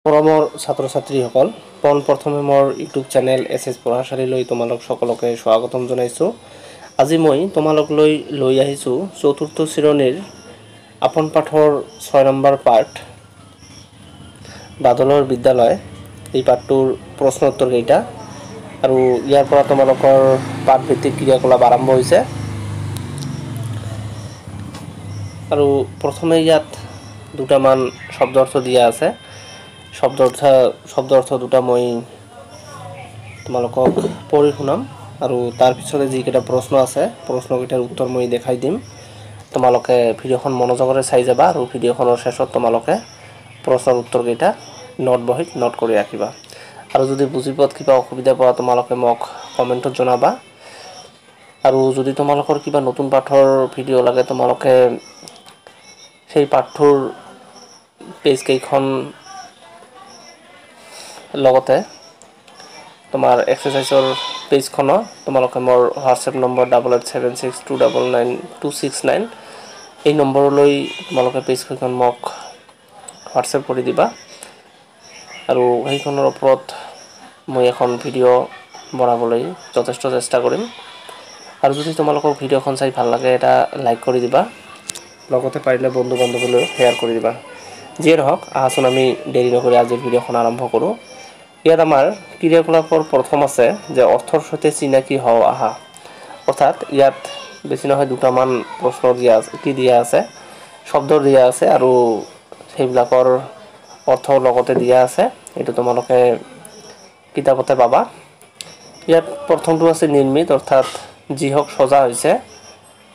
মৰমৰ ছাত্ৰ ছাত্ৰীসকল প্ৰথমে মোৰ ইউটিউব চেনেল এছ পঢ়াশালীলৈ তোমালোক সকলোকে স্বাগতম জনাইছোঁ। আজি মই তোমালোকলৈ লৈ আহিছোঁ চতুৰ্থ শ্ৰেণীৰ আপোন পাঠৰ 6 নম্বৰ পাঠ বাদলৰ বিদ্যালয়। এই পাঠটোৰ প্ৰশ্ন উত্তৰ কেইটা আৰু ইয়াৰ পৰা তোমালোকৰ পাঠভিত্তিক ক্ৰিয়াকলাপ আৰম্ভ হৈছে। আৰু প্ৰথমে ইয়াত দুটামান শব্দ অৰ্থ দিয়া আছে। শব্দ অৰ্থ দুটা মই তোমালোকক পঢ়ি শুনাম আৰু তাৰ পিছতে যিকেইটা প্ৰশ্ন আছে প্ৰশ্নকেইটাৰ উত্তৰ মই দেখাই দিম। তোমালোকে ভিডিঅ'খন মনোযোগেৰে চাই যাবা আৰু ভিডিঅ'খনৰ শেষত তোমালোকে প্ৰশ্নৰ উত্তৰকেইটা বহীত নোট কৰি ৰাখিবা। আৰু যদি বুজি পোৱাত কিবা অসুবিধা পোৱা তোমালোকে মোক কমেণ্টত জনাবা। আৰু যদি তোমালোকৰ কিবা নতুন পাঠৰ ভিডিঅ' লাগে তোমালোকে সেই পাঠটোৰ পেজ কেইখন লগতে তোমাৰ এক্সাৰচাইজৰ পেজখনো তোমালোকে মোৰ হোৱাটছএপ নম্বৰ 8876299269 এই নম্বৰলৈ তোমালোকে পেজকেইখন মোক হোৱাটছএপ কৰি দিবা আৰু সেইখনৰ ওপৰত মই এখন ভিডিঅ' বনাবলৈ যথেষ্ট চেষ্টা কৰিম। আৰু যদি তোমালোকৰ ভিডিঅ'খন চাই ভাল লাগে এটা লাইক কৰি দিবা, লগতে পাৰিলে বন্ধু বান্ধৱীলৈ শ্বেয়াৰ কৰি দিবা। যিয়ে নহওক আহাচোন আমি দেৰি নকৰি আজিৰ ভিডিঅ'খন আৰম্ভ কৰোঁ। ইয়াত আমাৰ ক্ৰিয়াকলাপৰ প্ৰথম আছে যে অৰ্থৰ সৈতে চিনাকি হওঁ আহা। অৰ্থাৎ ইয়াত বেছি নহয় দুটামান প্ৰশ্ন দিয়া আছে শব্দ দিয়া আছে আৰু সেইবিলাকৰ অৰ্থ লগতে দিয়া আছে। এইটো তোমালোকে কিতাপতে পাবা। ইয়াত প্ৰথমটো আছে নিৰ্মিত, অৰ্থাৎ যি হওক সজা হৈছে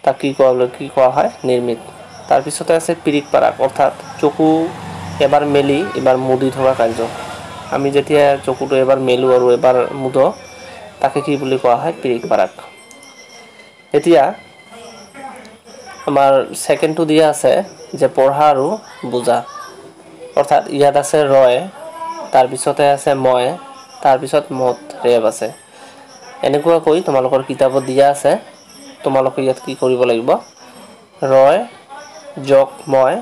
তাক কি কোৱা হয় নিৰ্মিত। তাৰপিছতে আছে পিৰিক পাৰাক, অৰ্থাৎ চকু এবাৰ মেলি এবাৰ মুদি থকা কাৰ্য। আমি যেতিয়া চকুটো এবাৰ মেলো আৰু এবাৰ মুদো তাকে কি বুলি কোৱা হয় পিৰিক পাৰাক। এতিয়া আমাৰ ছেকেণ্ডটো দিয়া আছে যে পঢ়া আৰু বুজা, অৰ্থাৎ ইয়াত আছে ৰয়, তাৰপিছতে আছে মই, তাৰপিছত মত ৰেব আছে। এনেকুৱাকৈ তোমালোকৰ কিতাপত দিয়া আছে। তোমালোকে ইয়াত কি কৰিব লাগিব, ৰয় যোগ মই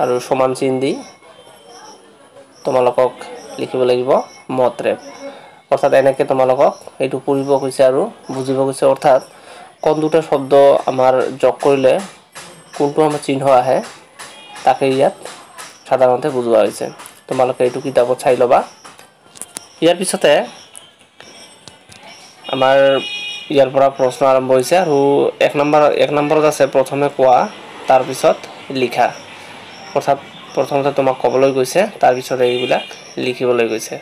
আৰু সমান চিন দি তোমালোকক লিখিব লাগিব মত ৰেব। অৰ্থাৎ এনেকৈ তোমালোকক এইটো পঢ়িব কৈছে আৰু বুজিব কৈছে। অৰ্থাৎ কোন দুটা শব্দ আমাৰ যোগ কৰিলে কোনটো আমাৰ চিহ্ন আহে তাকে ইয়াত সাধাৰণতে বুজোৱা হৈছে। তোমালোকে এইটো কিতাপত চাই ল'বা। ইয়াৰ পিছতে আমাৰ ইয়াৰ পৰা প্ৰশ্ন আৰম্ভ হৈছে আৰু এক নম্বৰত আছে প্ৰথমে কোৱা তাৰপিছত লিখা। অৰ্থাৎ প্ৰথমতে তোমাক ক'বলৈ গৈছে, তাৰপিছত এইবিলাক লিখিবলৈ গৈছে।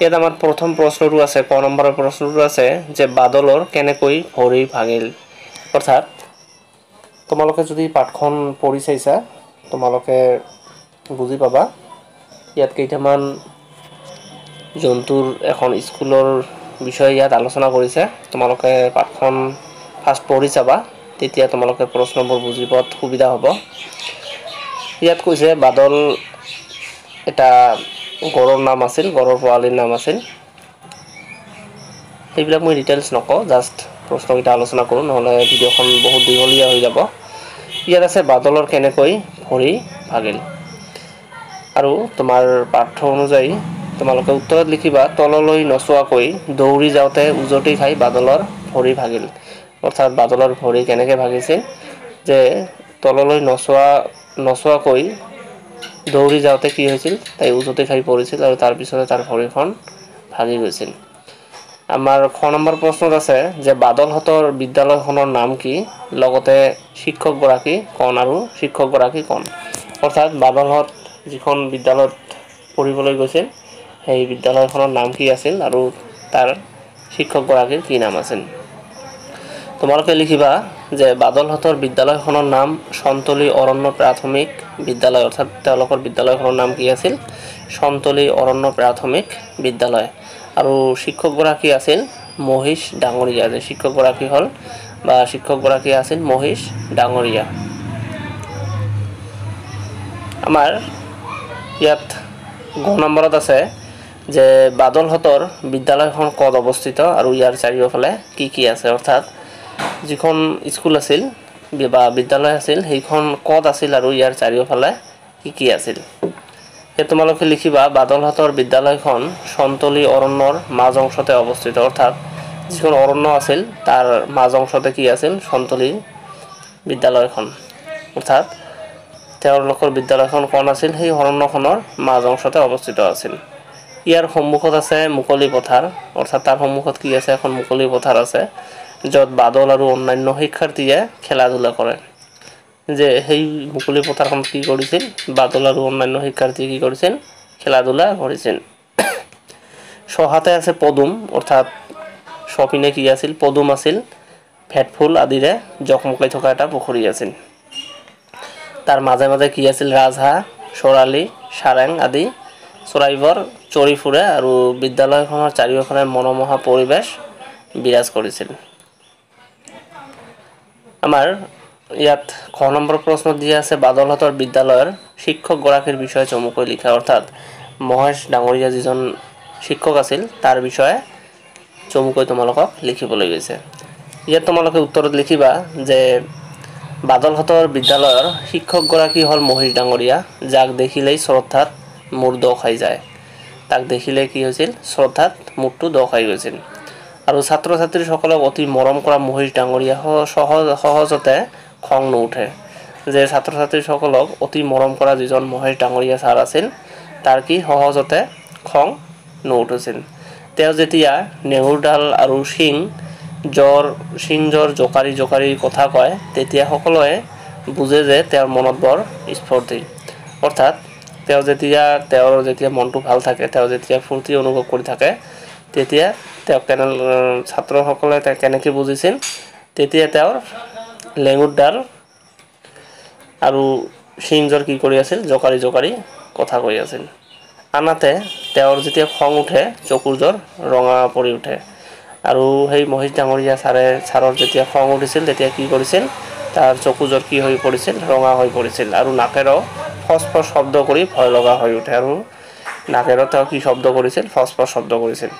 ইয়াত আমাৰ প্ৰথম প্ৰশ্নটো আছে, ক নম্বৰৰ প্ৰশ্নটো আছে যে বাদলৰ কেনেকৈ ভৰি ভাগিল। অৰ্থাৎ তোমালোকে যদি পাঠখন পঢ়ি চাইছা তোমালোকে বুজি পাবা। ইয়াত কেইটামান জন্তুৰ এখন স্কুলৰ বিষয়ে ইয়াত আলোচনা কৰিছে। তোমালোকে পাঠখন ফাৰ্ষ্ট পঢ়ি চাবা, তেতিয়া তোমালোকে প্ৰশ্নবোৰ বুজি পোৱাত সুবিধা হ'ব। ইয়াত কৈছে বাদল এটা গড়ৰ নাম আছিল, গড়ৰ পোৱালিৰ নাম আছিল। সেইবিলাক মই ডিটেইলছ নকওঁ, জাষ্ট প্ৰশ্নকেইটা আলোচনা কৰোঁ, নহ'লে ভিডিঅ'খন বহুত দীঘলীয়া হৈ যাব। ইয়াত আছে বাদলৰ কেনেকৈ ভৰি ভাগিল আৰু তোমাৰ পাঠ্য অনুযায়ী তোমালোকে উত্তৰত লিখিবা তললৈ নচোৱাকৈ দৌৰি যাওঁতে উজটি খাই বাদলৰ ভৰি ভাগিল। অৰ্থাৎ বাদলৰ ভৰি কেনেকৈ ভাগিছিল, যে তললৈ নচোৱাকৈ দৌৰি যাওঁতে কি হৈছিল, তাই উজটি খাই পৰিছিল আৰু তাৰপিছতে তাৰ ভৰিখন ভাগি গৈছিল। আমাৰ খ নম্বৰ প্ৰশ্নত আছে যে বাদলহঁতৰ বিদ্যালয়খনৰ নাম কি, লগতে শিক্ষকগৰাকী কোন আৰু শিক্ষকগৰাকী কোন। অৰ্থাৎ বাদলহঁত যিখন বিদ্যালয়ত পঢ়িবলৈ গৈছিল সেই বিদ্যালয়খনৰ নাম কি আছিল আৰু তাৰ শিক্ষকগৰাকীৰ কি নাম আছিল। তোমালোকে লিখিবা যে বাদলহঁতৰ বিদ্যালয়খনৰ নাম সন্তলী অৰণ্য প্ৰাথমিক বিদ্যালয়। অৰ্থাৎ তেওঁলোকৰ বিদ্যালয়খনৰ নাম কি আছিল, সন্তলী অৰণ্য প্ৰাথমিক বিদ্যালয়। আৰু শিক্ষকগৰাকী আছিল মহিষ ডাঙৰীয়া। যে শিক্ষকগৰাকী আছিল মহিষ ডাঙৰীয়া। আমাৰ ইয়াত গ নম্বৰত আছে যে বাদলহঁতৰ বিদ্যালয়খন ক'ত অৱস্থিত আৰু ইয়াৰ চাৰিওফালে কি কি আছে। অৰ্থাৎ যিখন স্কুল আছিল বা বিদ্যালয় আছিল সেইখন ক'ত আছিল আৰু ইয়াৰ চাৰিওফালে কি কি আছিল। তোমালোকে লিখিবা বাদলহাটৰ বিদ্যালয়খন সন্তলী অৰণ্যৰ মাজ অংশতে অৱস্থিত। অৰ্থাৎ যিখন অৰণ্য আছিল তাৰ মাজ অংশতে কি আছিল? সন্তলী বিদ্যালয়খন। অৰ্থাৎ তেওঁলোকৰ বিদ্যালয়খন কোন আছিল? সেই অৰণ্যখনৰ মাজ অংশতে অৱস্থিত আছিল। ইয়াৰ সন্মুখত আছে মুকলি পথাৰ। অৰ্থাৎ তাৰ সন্মুখত কি আছে? এখন মুকলি পথাৰ আছে য'ত বাদল আৰু অন্যান্য শিক্ষাৰ্থীয়ে খেলা ধূলা কৰে। যে সেই মুকলি পথাৰখনত কি কৰিছিল? বাদল আৰু অন্যান্য শিক্ষাৰ্থীয়ে কি কৰিছিল? খেলা ধূলা কৰিছিল। সহাতে আছে পদুম। অৰ্থাৎ সপিনে কি আছিল? পদুম আছিল। ভেটফুল আদিৰে জকমকাই থকা এটা পুখুৰী আছিল। তাৰ মাজে মাজে কি আছিল? ৰাজহাঁহ, চৰালি, সাৰেং আদি চৰাইবোৰ চৰি ফুৰে আৰু বিদ্যালয়খনৰ চাৰিওফালে মনোমোহা পৰিৱেশ বিৰাজ কৰিছিল। আমাৰ ইয়াত খ নম্বৰ প্ৰশ্নত দিয়া আছে বাদলহাটৰ বিদ্যালয়ৰ শিক্ষকগৰাকীৰ বিষয়ে চমুকৈ লিখা। অৰ্থাৎ মহেশ ডাঙৰীয়া যিজন শিক্ষক আছিল তাৰ বিষয়ে চমুকৈ তোমালোকক লিখিবলৈ গৈছে। ইয়াত তোমালোকে উত্তৰত লিখিবা যে বাদলহাটৰ বিদ্যালয়ৰ শিক্ষকগৰাকী হ'ল মহেশ ডাঙৰীয়া, যাক দেখিলেই শ্ৰদ্ধাত মূৰ দ খাই যায়। তাক দেখিলে কি হৈছিল? শ্ৰদ্ধাত মূৰটো দ খাই গৈছিল। আৰু ছাত্ৰ ছাত্ৰীসকলক অতি মৰম কৰা মহেশ ডাঙৰীয়া সহজতে খং নুঠে। যে ছাত্ৰ ছাত্ৰীসকলক অতি মৰম কৰা যিজন মহেশ ডাঙৰীয়া ছাৰ আছিল তাৰ কি সহজতে খং নুঠেছিল। তেওঁ যেতিয়া নেহুৰডাল আৰু শিংজৰ জোকাৰি কথা কয় তেতিয়া সকলোৱে বুজে যে তেওঁৰ মনত বৰ স্ফূৰ্তি। অৰ্থাৎ তেওঁৰ যেতিয়া মনটো ভাল থাকে, তেওঁ যেতিয়া ফূৰ্তি অনুভৱ কৰি থাকে তেতিয়া তেওঁক ছাত্ৰসকলে কেনেকৈ বুজিছিল? তেতিয়া তেওঁৰ লেঙুৰডাল আৰু শিংজৰ কি কৰি আছিল? জোকাৰি কথা কৈ আছিল। আনহাতে তেওঁৰ যেতিয়া খং উঠে চকুৰজোৰ ৰঙা পৰি উঠে। আৰু সেই মহেশ ডাঙৰীয়া ছাৰৰ যেতিয়া খং উঠিছিল তেতিয়া কি কৰিছিল? তাৰ চকুজোৰ কি হৈ পৰিছিল? ৰঙা হৈ পৰিছিল। আৰু নাকেৰেও ফচ শব্দ কৰি ভয় লগা হৈ উঠে। আৰু নাকেৰেও তেওঁ কি শব্দ কৰিছিল? ফচ শব্দ কৰিছিল।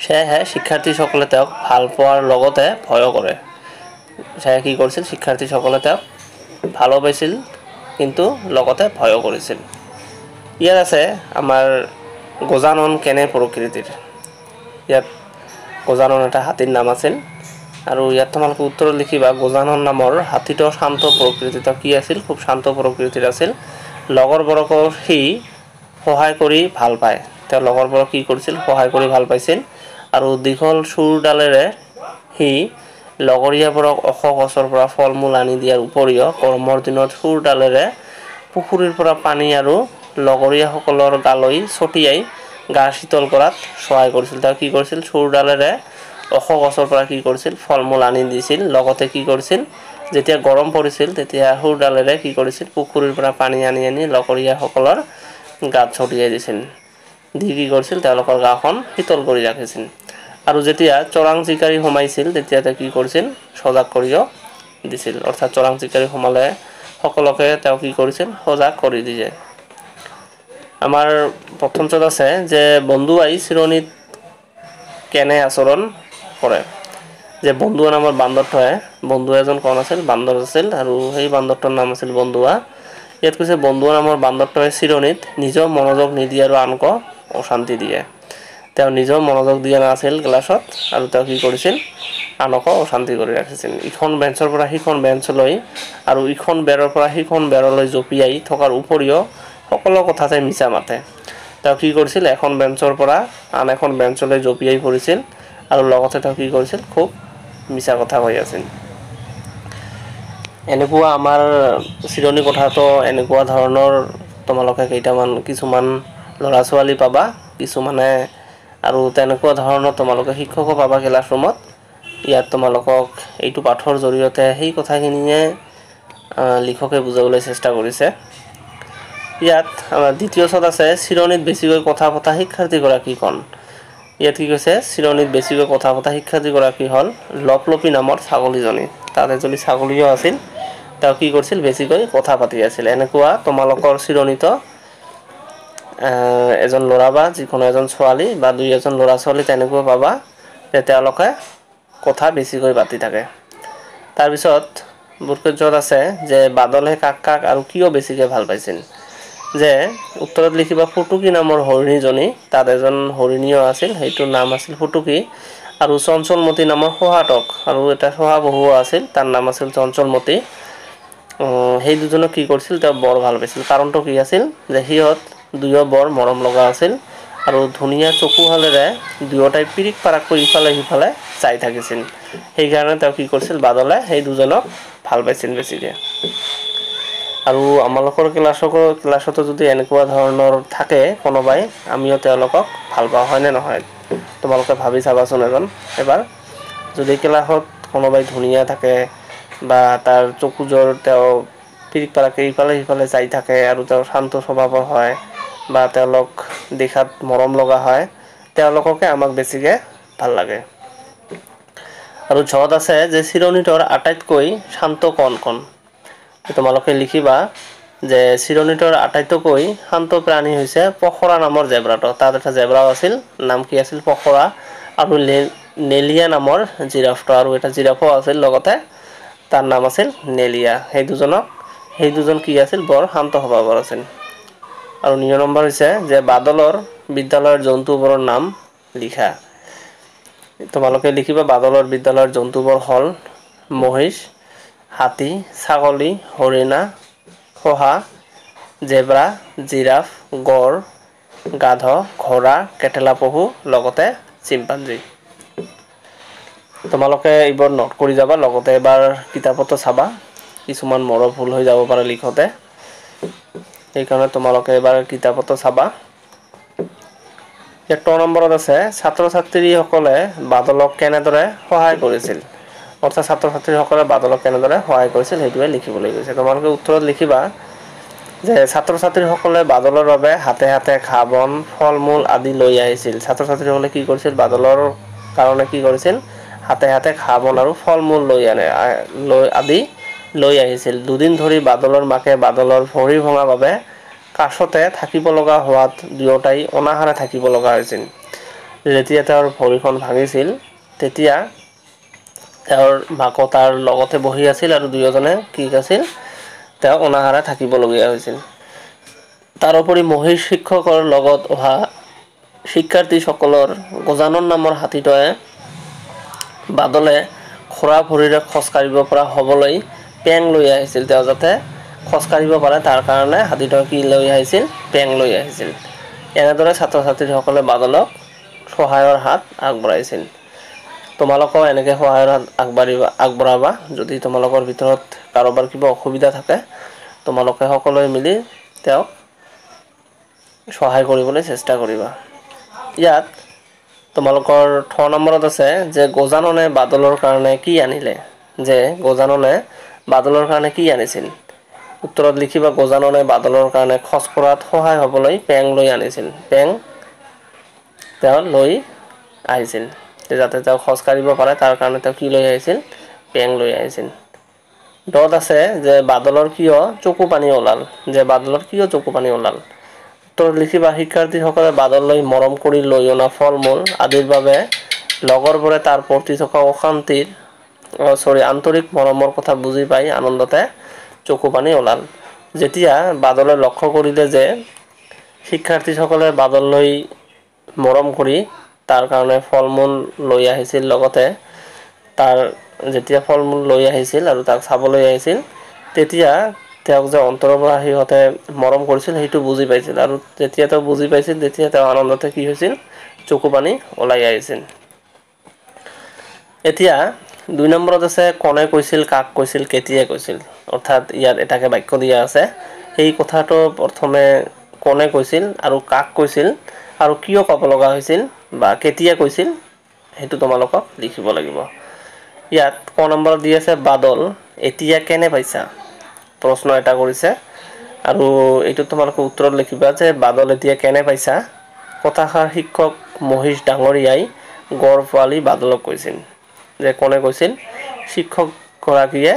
সেয়েহে শিক্ষাৰ্থীসকলে তেওঁক ভাল পোৱাৰ লগতে ভয়ো কৰে। সেয়ে কি কৰিছিল? শিক্ষাৰ্থীসকলে তেওঁক ভালো পাইছিল কিন্তু লগতে ভয়ো কৰিছিল। ইয়াত আছে আমাৰ গজানন কেনে প্ৰকৃতিৰ। ইয়াত গজানন এটা হাতীৰ নাম আছিল। আৰু ইয়াত তোমালোকে উত্তৰত লিখিবা গজানন নামৰ হাতীটো শান্ত প্ৰকৃতিৰ। কি আছিল? খুব শান্ত প্ৰকৃতিৰ আছিল। লগৰবোৰকো সি সহায় কৰি ভাল পায়। তেওঁ লগৰবোৰক কি কৰিছিল? সহায় কৰি ভাল পাইছিল। আৰু দীঘল চুৰডালেৰে সি লগৰীয়াবোৰক ওখ গছৰ পৰা ফল মূল আনি দিয়াৰ উপৰিও গৰমৰ দিনত চুৰডালেৰে পুখুৰীৰ পৰা পানী আৰু লগৰীয়াসকলৰ গালৈ ছটিয়াই গা শীতল কৰাত সহায় কৰিছিল। তেওঁ কি কৰিছিল? চুৰডালেৰে ওখ গছৰ পৰা কি কৰিছিল? ফল মূল আনি দিছিল। লগতে কি কৰিছিল? যেতিয়া গৰম পৰিছিল তেতিয়া চুৰডালেৰে কি কৰিছিল? পুখুৰীৰ পৰা পানী আনি লগৰীয়াসকলৰ গাত ছটিয়াই দিছিল। দি কি কৰিছিল? তেওঁলোকৰ গাখন শীতল কৰি ৰাখিছিল। আৰু যেতিয়া চোৰাং চিকাৰী সোমাইছিল তেতিয়া তেওঁ কি কৰিছিল? সজাগ কৰিও দিছিল। অৰ্থাৎ চোৰাং চিকাৰী সোমালে সকলোকে তেওঁ কি কৰিছিল? সজাগ কৰি দিয়ে। আমাৰ প্ৰথমটোত আছে যে বন্ধু আই চিৰণীত কেনে আচৰণ কৰে। যে বন্ধুৱা নামৰ বান্দৰটোৱে, বন্ধু এজন কোন আছিল? বান্দৰ আছিল। আৰু সেই বান্দৰটোৰ নাম আছিল বন্ধুৱা। ইয়াত কৈছে বন্ধুৱা নামৰ বান্দৰটোৱে চিৰণীত নিজৰ মনোযোগ নিদিয়ে আৰু আনকো অশান্তি দিয়ে। তেওঁ নিজৰ মনোযোগ দিয়া নাছিল ক্লাছত আৰু তেওঁ কি কৰিছিল? আনকো অশান্তি কৰি ৰাখিছিল। ইখন বেঞ্চৰ পৰা সিখন বেঞ্চলৈ আৰু ইখন বেৰৰ পৰা সিখন বেৰলৈ জঁপিয়াই থকাৰ উপৰিও সকলো কথাতে মিছা মাতে। তেওঁ কি কৰিছিল? এখন বেঞ্চৰ পৰা আন এখন বেঞ্চলৈ জঁপিয়াই পৰিছিল আৰু লগতে তেওঁ কি কৰিছিল? খুব মিছা কথা কৈ আছিল। এনেকুৱা আমাৰ চিৰণী কথাটো এনেকুৱা ধৰণৰ তোমালোকে কিছুমান ল'ৰা ছোৱালী পাবা, কিছুমানে আৰু তেনেকুৱা ধৰণৰ তোমালোকে শিক্ষকো পাবা ক্লাছৰুমত। ইয়াত তোমালোকক এইটো পাঠৰ জৰিয়তে সেই কথাখিনিয়ে লিখকে বুজাবলৈ চেষ্টা কৰিছে। ইয়াত আমাৰ দ্বিতীয়ত আছে চিৰণীত বেছিকৈ কথা পতা শিক্ষাৰ্থীগৰাকী কোন। ইয়াত কি কৈছে? চিৰণীত বেছিকৈ কথা পতা শিক্ষাৰ্থীগৰাকী হ'ল লপলপি নামৰ ছাগলীজনী। তাত এজনী ছাগলীও আছিল। তেওঁ কি কৰিছিল? বেছিকৈ কথা পাতি আছিল। এনেকুৱা তোমালোকৰ চিৰণীতো এজন ল'ৰা বা যিকোনো এজন ছোৱালী বা দুই এজন ল'ৰা ছোৱালী তেনেকুৱা পাবা যে তেওঁলোকে কথা বেছিকৈ পাতি থাকে। তাৰপিছত বুৰকেজত আছে যে বাদলে কাক আৰু কিয় বেছিকৈ ভাল পাইছিল। যে উত্তৰত লিখিবা ফুটুকী নামৰ হৰিণীজনী, তাত এজন হৰিণীও আছিল, সেইটোৰ নাম আছিল ফুটুকী। আৰু চঞ্চলমতী নামৰ শহাটক, আৰু এটা শহাপহুও আছিল, তাৰ নাম আছিল চঞ্চলমতী। সেই দুজনক কি কৰিছিল, তেওঁ বৰ ভাল পাইছিল। কাৰণটো কি আছিল যে সিহঁত দুয়ো বৰ মৰম লগা আছিল আৰু ধুনীয়া চকুহালেৰে দুয়োটাই পিৰিক পাৰাকৈ ইফালে সিফালে চাই থাকিছিল। সেইকাৰণে তেওঁ কি কৰিছিল, বাদলে সেই দুজনক ভাল পাইছিল বেছিকে। আৰু আমালোকৰ ক্লাছতো যদি এনেকুৱা ধৰণৰ থাকে কোনোবাই, আমিও তেওঁলোকক ভাল পাওঁ, হয়নে নহয়? তোমালোকে ভাবি চাবাচোন এবাৰ, যদি ক্লাছত কোনোবাই ধুনীয়া থাকে বা তাৰ চকুযোৰ তেওঁ পিৰিক পাৰাকে ইফালে সিফালে চাই থাকে আৰু তেওঁ শান্ত স্বভাৱৰ হয় বা তেওঁলোক দেখাত মৰম লগা হয়, তেওঁলোককে আমাক বেছিকে ভাল লাগে। আৰু ঝত আছে যে চিৰনিতৰ আটাইতকৈ শান্ত কণ? তোমালোকে লিখিবা যে চিৰনিতৰ আটাইতকৈ শান্ত প্ৰাণী হৈছে পখৰা নামৰ জেব্ৰাটো। তাত এটা জেব্ৰাও আছিল, নাম কি আছিল, পখৰা। আৰু নেলিয়া নামৰ জিৰাফটো, আৰু এটা জিৰাফো আছিল লগতে, তাৰ নাম আছিল নেলিয়া। সেই দুজন কি আছিল, বৰ শান্ত স্বভাৱৰ আছিল। আৰু 9 নম্বৰ হৈছে যে বাদলৰ বিদ্যালয়ৰ জন্তুবোৰৰ নাম লিখা। তোমালোকে লিখিবা বাদলৰ বিদ্যালয়ৰ জন্তুবোৰ হ'ল মহিষ, হাতী, ছাগলী, হৰিণা, শহা, জেব্ৰা, জিৰাফ, গড়, গাধ, ঘোঁৰা, কেটেলা পহু, লগতে চিম্পাঞ্জী। তোমালোকে এইবোৰ নোট কৰি যাবা, লগতে এবাৰ কিতাপতো চাবা, কিছুমান মোৰো ভুল হৈ যাব পাৰে লিখোতে, সেইকাৰণে তোমালোকে এবাৰ কিতাপতো চাবা। 1 নম্বৰত আছে ছাত্ৰ ছাত্ৰীসকলে বাদলক কেনেদৰে সহায় কৰিছিল। অৰ্থাৎ ছাত্ৰ ছাত্ৰীসকলে বাদলক কেনেদৰে সহায় কৰিছিল সেইটোৱে লিখিবলৈ গৈছে। তোমালোকে উত্তৰত লিখিবা যে ছাত্ৰ ছাত্ৰীসকলে বাদলৰ বাবে হাতে হাতে ঘাঁহ বন, ফল মূল আদি লৈ আহিছিল। ছাত্ৰ ছাত্ৰীসকলে কি কৰিছিল, বাদলৰ কাৰণে কি কৰিছিল, হাতে হাতে ঘাঁহ বন আৰু ফল মূল লৈ আহিছিল। দুদিন ধৰি বাদলৰ মাকে বাদলৰ ভৰি ভঙা বাবে কাষতে থাকিব লগা হোৱাত দুয়োটাই অনাহাৰে থাকিব লগা হৈছিল। যেতিয়া তেওঁৰ ভৰিখন ভাঙিছিল, তেতিয়া তেওঁৰ মাকো তাৰ লগতে বহি আছিল আৰু দুয়োজনে কি আছিল, তেওঁ অনাহাৰে থাকিবলগীয়া হৈছিল। তাৰোপৰি মহিষ শিক্ষকৰ লগত অহা শিক্ষাৰ্থীসকলৰ গজানন নামৰ হাতীটোৱে বাদলে খোৰা ভৰিৰে খোজ কাঢ়িব পৰা হ'বলৈ পেং লৈ আহিছিল। তেওঁ যাতে খোজ কাঢ়িব পাৰে তাৰ কাৰণে হাতীটোৱে কি লৈ আহিছিল, পেং লৈ আহিছিল। এনেদৰে ছাত্ৰ ছাত্ৰীসকলে বাদলক সহায়ৰ হাত আগবঢ়াইছিল। তোমালোকেও এনেকৈ সহায়ৰ হাত আগবঢ়াবা। যদি তোমালোকৰ ভিতৰত কাৰোবাৰ কিবা অসুবিধা থাকে, তোমালোকে সকলোৱে মিলি তেওঁক সহায় কৰিবলৈ চেষ্টা কৰিবা। ইয়াত তোমালোকৰ 6 নম্বৰত আছে যে গজাননে বাদলৰ কাৰণে কি আনিলে। যে গজাননে বাদলৰ কাৰণে কি আনিছিল। উত্তৰত লিখিবা গজাননে বাদলৰ কাৰণে খোজ কঢ়াত সহায় হ'বলৈ পেং লৈ আনিছিল। পেং তেওঁ লৈ আহিছিল, যাতে তেওঁ খোজ কাঢ়িব পাৰে তাৰ কাৰণে তেওঁ কি লৈ আহিছিল, পেং লৈ আহিছিল। 10 আছে যে বাদলৰ কিয় চকু পানী ওলাল। যে বাদলৰ কিয় চকু পানী ওলাল। উত্তৰত লিখিবা শিক্ষাৰ্থীসকলে বাদললৈ মৰম কৰি লৈ অনা ফল মূল আদিৰ বাবে লগৰবোৰে তাৰ প্ৰতি থকা আন্তৰিক মৰমৰ কথা বুজি পাই আনন্দতে চকু পানী ওলাল। যেতিয়া বাদলে লক্ষ্য কৰিলে যে শিক্ষাৰ্থীসকলে বাদললৈ মৰম কৰি তাৰ কাৰণে ফল মূল লৈ আহিছিল, লগতে তাৰ যেতিয়া ফল মূল লৈ আহিছিল আৰু তাক চাবলৈ আহিছিল, তেতিয়া তেওঁক যে অন্তৰৰ পৰা সিহঁতে মৰম কৰিছিল সেইটো বুজি পাইছিল। আৰু যেতিয়া তেওঁ বুজি পাইছিল, তেতিয়া তেওঁ আনন্দতে কি হৈছিল, চকু পানী ওলাই আহিছিল। এতিয়া 2 নম্বৰত আছে কোনে কৈছিল, কাক কৈছিল, কেতিয়া কৈছিল। অৰ্থাৎ ইয়াত এটাকে বাক্য দিয়া আছে। সেই কথাটো প্ৰথমে কোনে কৈছিল আৰু কাক কৈছিল আৰু কিয় ক'ব লগা হৈছিল বা কেতিয়া কৈছিল, সেইটো তোমালোকক লিখিব লাগিব। ইয়াত ক নম্বৰত দি আছে বাদল এতিয়া কেনে পাইছা, প্ৰশ্ন এটা কৰিছে। আৰু এইটো তোমালোকে উত্তৰত লিখিবা যে বাদল এতিয়া কেনে পাইছা কথাষাৰ শিক্ষক মহিষ ডাঙৰীয়াই গড় পোৱালি বাদলক কৈছিল। যে কোনে কৈছিল, শিক্ষক গৰাকীয়ে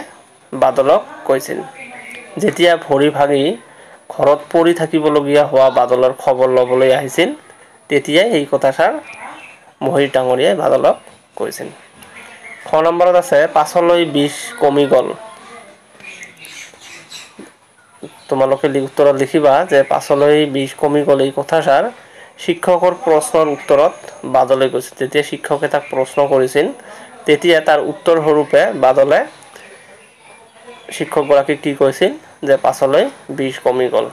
বাদলক কৈছিল। যেতিয়া ভৰি ভাঙি ঘৰত পৰি থাকিবলগীয়া হোৱা বাদলৰ খবৰ ল'বলৈ আহিছিল, তেতিয়াই এই কথাষাৰ মহিষ ডাঙৰীয়াই বাদলক কৈছিল। 6 নম্বৰত আছে পাছলৈ বিষ কমি গ'ল। তোমালোকে উত্তৰত লিখিবা যে পাছলৈ 20 কমি গ'ল এই কথাষাৰ শিক্ষকৰ প্ৰশ্নৰ উত্তৰত বাদলে কৈছিল। যেতিয়া শিক্ষকে তাক প্ৰশ্ন কৰিছিল তেতিয়া তাৰ উত্তৰ স্বৰূপে বাদলে শিক্ষকগৰাকীক কি কৈছিল যে পাছলৈ 20 কমি গ'ল।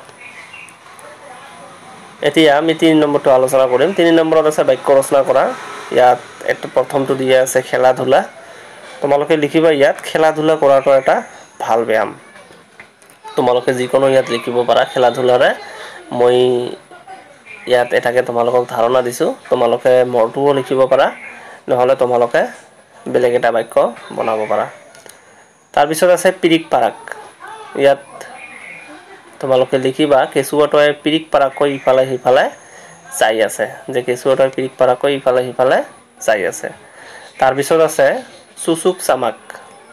এতিয়া আমি 3 নম্বৰটো আলোচনা কৰিম। 3 নম্বৰত আছে বাক্য ৰচনা কৰা। ইয়াত এটা প্ৰথমটো দিয়া আছে খেলা ধূলা। তোমালোকে লিখিবা ইয়াত খেলা ধূলা কৰাটো এটা ভাল ব্যায়াম। তোমালোকে যিকোনো ইয়াত লিখিব পাৰা খেলা ধূলাৰে। মই ইয়াত এটাকে তোমালোকক ধাৰণা দিছোঁ। তোমালোকে মৰটোও লিখিব পাৰা নহ'লে তোমালোকে বেলেগ এটা বাক্য বনাব পাৰা। তাৰপিছত আছে পিৰিক পাৰাক। ইয়াত তোমালোকে লিখিবা কেঁচুৱাটোৱে পিৰিক পাৰাকৈ ইফালে সিফালে যাই আছে। যে কেঁচুৱাটোৱে পিৰিক পাৰাকৈ ইফালে সিফালে যাই আছে। তাৰপিছত আছে চুচুক চামাক।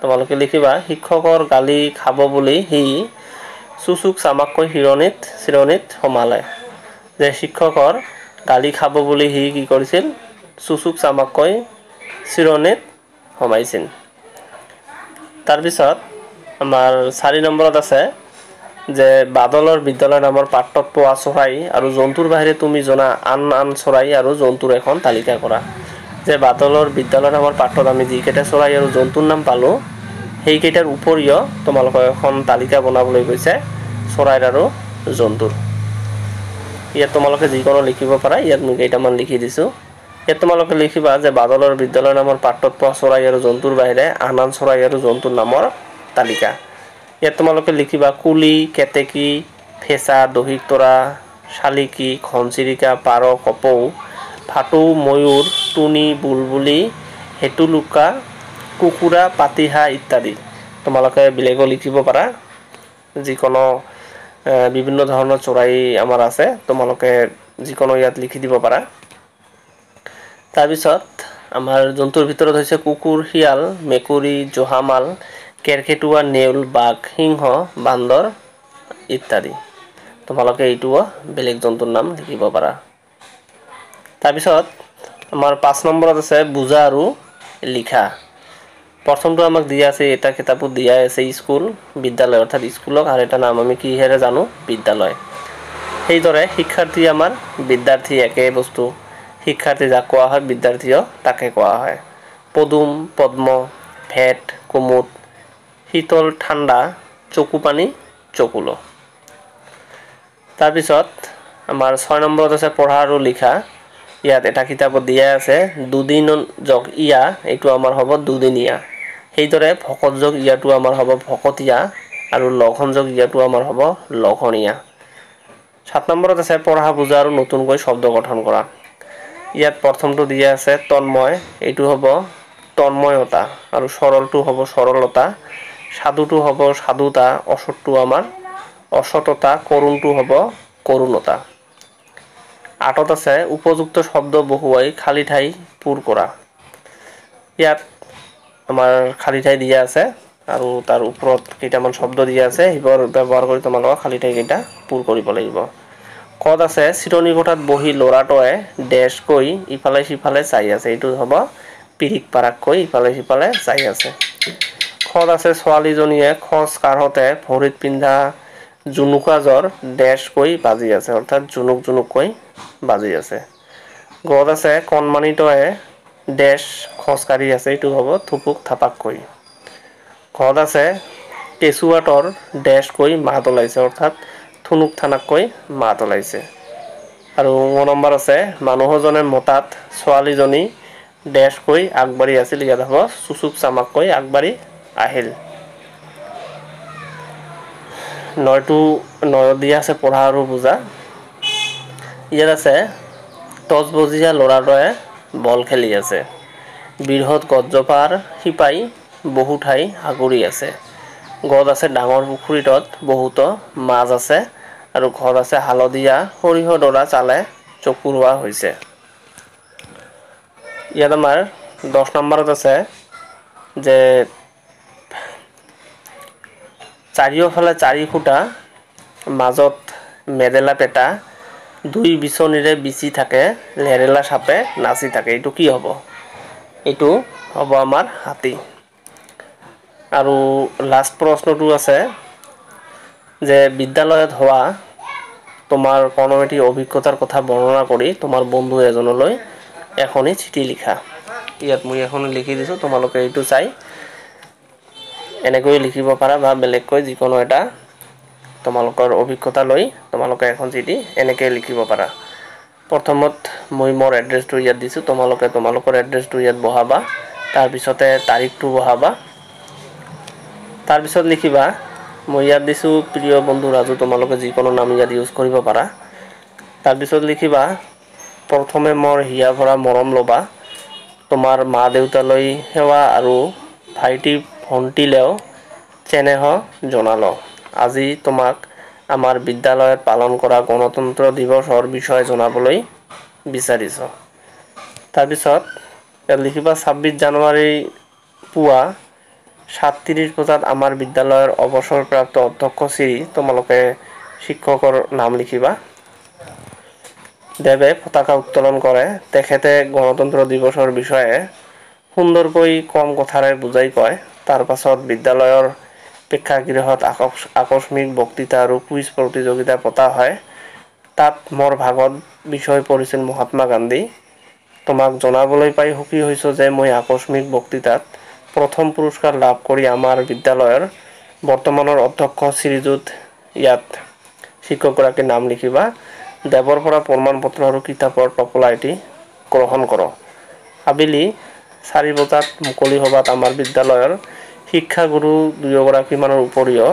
তোমালোকে লিখিবা শিক্ষকৰ গালি খাব বুলি সি চুচুক চামাককৈ চিৰণিত সোমালে। যে শিক্ষকৰ গালি খাব বুলি সি কি কৰিছিল চুচুক চামাককৈ চিৰণিত সোমাইছিল। তাৰপিছত আমাৰ 4 নম্বৰত আছে যে বাদলৰ বিদ্যালয় নামৰ পাঠত পোৱা চৰাই আৰু জন্তুৰ বাহিৰে তুমি জনা আন চৰাই আৰু জন্তুৰ এখন তালিকা কৰা। যে বাদলৰ বিদ্যালয় নামৰ পাঠত আমি যিকেইটা চৰাই আৰু জন্তুৰ নাম পালোঁ সেইকেইটাৰ উপৰিও তোমালোকে এখন তালিকা বনাবলৈ কৈছে চৰাইৰ আৰু জন্তুৰ। ইয়াত তোমালোকে যিকোনো লিখিব পাৰা। ইয়াত মই কেইটামান লিখি দিছোঁ। ইয়াত তোমালোকে লিখিবা যে বাদলৰ বিদ্যালয় নামৰ পাঠত পোৱা চৰাই আৰু জন্তুৰ বাহিৰে আন চৰাই আৰু জন্তুৰ নামৰ তালিকা। ইয়াত তোমালোকে লিখিবা কুলি, কেতেকী, ফেঁচা, দহিক তৰা, শালিকী, ঘনচিৰিকা, পাৰ, কপৌ, ভাটৌ, ময়ূৰ, টুনি, বুলবুলি, হেটুলুকা, কুকুৰা, পাতিহাঁহ ইত্যাদি। তোমালোকে বেলেগো লিখিব পাৰা। যিকোনো বিভিন্ন ধৰণৰ চৰাই আমাৰ আছে। তোমালোকে যিকোনো ইয়াত লিখি দিব পাৰা। তাৰপিছত আমাৰ জন্তুৰ ভিতৰত হৈছে কুকুৰ, শিয়াল, মেকুৰী, জহামাল, কেৰ্কেটুৱা, নেউল, বাঘ, সিংহ, বান্দৰ ইত্যাদি। তোমালোকে এইটোও বেলেগ জন্তুৰ নাম লিখিব পাৰা। তাৰপিছত আমাৰ 5 নম্বৰত আছে বুজা আৰু লিখা। প্ৰথমটো আমাক দিয়া আছে এটা কিতাপত দিয়া আছে স্কুল বিদ্যালয় অৰ্থাৎ স্কুলক আৰু এটা নাম আমি কিহেৰে জানো বিদ্যালয়। সেইদৰে শিক্ষাৰ্থী আমাৰ বিদ্যাৰ্থী একে বস্তু। শিক্ষাৰ্থী যাক কোৱা হয় বিদ্যাৰ্থীও তাকে কোৱা হয়। পদুম, পদ্ম, ভেট, কুমুদ, শীতল, ঠাণ্ডা, চকুপানী, চকুলো। তাৰপিছত আমাৰ 6 নম্বৰত আছে পঢ়া আৰু লিখা। ইয়াত এটা কিতাপত দিয়া আছে দুদিন যোগ ইয়া এইটো আমাৰ হ'ব দুদিনীয়া। সেইদৰে ভকত যোগ ইয়াটো আমাৰ হ'ব ভকতীয়া আৰু লঘন যোগ ইয়াটো আমাৰ হ'ব লঘনীয়া। 7 নম্বৰত আছে পঢ়া বুজা আৰু নতুনকৈ শব্দ গঠন কৰা। ইয়াত প্ৰথমটো দিয়া আছে তন্ময়, এইটো হ'ব তন্ময়তা আৰু সৰলটো হ'ব সৰলতা, সাধুটো হ'ব সাধুতা, অসতটো আমাৰ অসততা, কৰুণটো হ'ব কৰুণতা। 8ত আছে উপযুক্ত শব্দ বহুৱাই খালী ঠাই পূৰ কৰা। ইয়াত আমাৰ খালী ঠাই দিয়া আছে আৰু তাৰ ওপৰত কেইটামান শব্দ দিয়া আছে সেইবোৰ ব্যৱহাৰ কৰি তোমালোকে খালী ঠাই কেইটা পূৰ কৰিব লাগিব। কত আছে চিৰণী কোঠাত বহি ল'ৰাটোৱে ডেছকৈ ইফালে সিফালে চাই আছে, এইটো হ'ব পিৰিক পাৰাকৈ ইফালে সিফালে চাই আছে। খত আছে ছোৱালীজনীয়ে খোজ কাঢ়োতে ভৰিত পিন্ধা জুনুকাজৰ ডেছকৈ বাজি আছে অৰ্থাৎ জুনুক জুনুককৈ বাজি আছে। গত আছে কণমানিটোৱে ডেছ খোজকাঢ়ি আছে, এইটো হ'ব থুপুক থাপাককৈ। ঘত আছে কেঁচুৱাটোৰ ডেছকৈ মাত ওলাইছে অৰ্থাৎ থুনুক থানাককৈ মাত ওলাইছে। আৰু 9 নম্বৰ আছে মানুহজনে মতাত ছোৱালীজনী ডেছকৈ আগবাঢ়ি আছিল, ইয়াত হ'ব চুচুক চামাককৈ আগবাঢ়ি আহিল। 9 দিয়া আছে পঢ়া আৰু বুজা। ইয়াত আছে টচবজীয়া ল'ৰাটোৱে বল খেলি আছে। বৃহৎ গছজোপাৰ শিপাই বহু ঠাই আগুৰি আছে। গত আছে ডাঙৰ পুখুৰীটোত বহুতো মাছ আছে আৰু ঘৰত আছে হালধীয়া সৰিয়হ দৰা চালে চকুৰোৱা হৈছে। ইয়াত আমাৰ 10 নম্বৰত আছে যে চাৰিওফালে 4 ফুটা মাজত মেদেলা পেটা দুই বিচনীৰে বিচি থাকে লেৰেলা সাপে নাচি থাকে, এইটো কি হ'ব? এইটো হ'ব আমাৰ হাতী। আৰু লাষ্ট প্ৰশ্নটো আছে যে বিদ্যালয়ত হোৱা তোমাৰ কোনো এটি অভিজ্ঞতাৰ কথা বৰ্ণনা কৰি তোমাৰ বন্ধু এজনলৈ এখনি চিঠি লিখা। ইয়াত মই এখন লিখি দিছোঁ, তোমালোকে এইটো চাই এনেকৈ লিখিব পাৰা বা বেলেগকৈ যিকোনো এটা তোমালোকৰ অভিজ্ঞতা লৈ তোমালোকে এখন চিঠি এনেকৈ লিখিব পাৰা। প্ৰথমত মই মোৰ এড্ৰেছটো ইয়াত দিছোঁ, তোমালোকে তোমালোকৰ এড্ৰেছটো ইয়াত বহাবা। তাৰপিছতে তাৰিখটো বহাবা। তাৰপিছত লিখিবা, মই ইয়াত দিছোঁ প্ৰিয় বন্ধু ৰাজু, তোমালোকে যিকোনো নাম ইয়াত ইউজ কৰিব পাৰা। তাৰপিছত লিখিবা, প্ৰথমে মোৰ হিয়া ভৰা মৰম ল'বা। তোমাৰ মা দেউতালৈ সেৱা আৰু ভাইটি ভণ্টিলেও চেনেহ জনালোঁ। আজি তোমাক আমাৰ বিদ্যালয়ত পালন কৰা গণতন্ত্ৰ দিৱসৰ বিষয়ে জনাবলৈ বিচাৰিছোঁ। তাৰপিছত ইয়াত লিখিবা ২৬ জানুৱাৰী পুৱা ৭:৩০ বজাত আমাৰ বিদ্যালয়ৰ অৱসৰপ্ৰাপ্ত অধ্যক্ষ শ্ৰী, তোমালোকে শিক্ষকৰ নাম লিখিবা, দেৱে পতাকা উত্তোলন কৰে। তেখেতে গণতন্ত্ৰ দিৱসৰ বিষয়ে সুন্দৰকৈ কম কথাৰে বুজাই কয়। তাৰ পাছত বিদ্যালয়ৰ প্ৰেক্ষাগৃহত আকস্মিক বক্তৃতা আৰু কুইজ প্ৰতিযোগিতা পতা হয়। তাত মোৰ ভাগত বিষয় পৰিছিল মহাত্মা গান্ধী। তোমাক জনাবলৈ পাই সুখী হৈছোঁ যে মই আকস্মিক বক্তৃতাত প্ৰথম পুৰস্কাৰ লাভ কৰি আমাৰ বিদ্যালয়ৰ বৰ্তমানৰ অধ্যক্ষ শ্ৰীযুত, ইয়াত শিক্ষকগৰাকীৰ নাম লিখিবা, দেৱৰ পৰা প্ৰমাণ পত্ৰ আৰু কিতাপৰ টোপোলা এটি গ্ৰহণ কৰোঁ। আবেলি ৪ বজাত মুকলি সভাত আমাৰ বিদ্যালয়ৰ শিক্ষাগুৰু ২গৰাকীমানৰ উপৰিও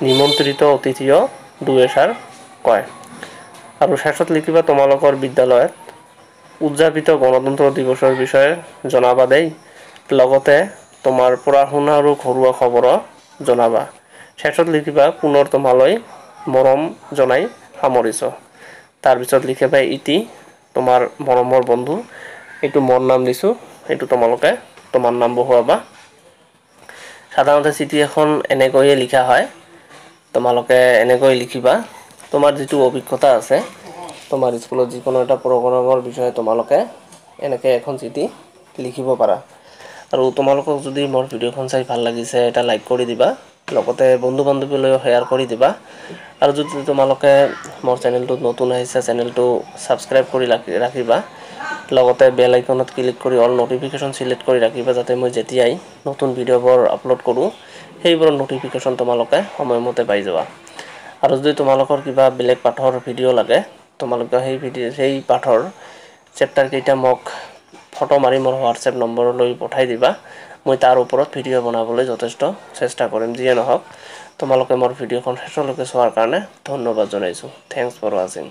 নিমন্ত্ৰিত অতিথিও ২-এষাৰ কয়। আৰু শেষত লিখিবা, তোমালোকৰ বিদ্যালয়ত উদযাপিত গণতন্ত্ৰ দিৱসৰ বিষয়ে জনাবা দেই। লগতে তোমাৰ পঢ়া শুনা আৰু ঘৰুৱা খবৰো জনাবা। শেষত লিখিবা, পুনৰ তোমালৈ মৰম জনাই সামৰিছোঁ। তাৰপিছত লিখিবা, ইতি তোমাৰ মৰমৰ বন্ধু। এইটো মোৰ নাম দিছোঁ, এইটো তোমালোকে তোমাৰ নাম বহুৱাবা। সাধাৰণতে চিঠি এখন এনেকৈয়ে লিখা হয়। তোমালোকে এনেকৈ লিখিবা, তোমাৰ যিটো অভিজ্ঞতা আছে, তোমাৰ স্কুলত যিকোনো এটা প্ৰগ্ৰামৰ বিষয়ে তোমালোকে এনেকৈ এখন চিঠি লিখিব পাৰা। আৰু তোমালোকক যদি মোৰ ভিডিঅ'খন চাই ভাল লাগিছে, এটা লাইক কৰি দিবা। লগতে বন্ধু বান্ধৱীলৈও শ্বেয়াৰ কৰি দিবা। আৰু যদি তোমালোকে মোৰ চেনেলটোত নতুন আহিছে, চেনেলটো ছাবস্ক্ৰাইব কৰি ৰাখিবা। লগতে বেল আইকনত ক্লিক কৰি অল নটিফিকেশ্যন চিলেক্ট কৰি ৰাখিবা, যাতে মই যেতিয়াই নতুন ভিডিঅ'বোৰ আপলোড কৰোঁ, সেইবোৰৰ নটিফিকেশ্যন তোমালোকে সময়মতে পাই যাবা। আৰু যদি তোমালোকৰ কিবা বেলেগ পাঠৰ ভিডিঅ' লাগে, তোমালোকে সেই পাঠৰ চেপ্টাৰকেইটা মোক ফটো মাৰি মোৰ হোৱাটছএপ নম্বৰলৈ পঠাই দিবা। মই তাৰ ওপৰত ভিডিঅ' বনাবলৈ যথেষ্ট চেষ্টা কৰিম। যিয়ে নহওক, তোমালোকে মোৰ ভিডিঅ'খন শেষলৈকে চোৱাৰ কাৰণে ধন্যবাদ জনাইছোঁ। থেংকছ ফৰ ৱাচিং।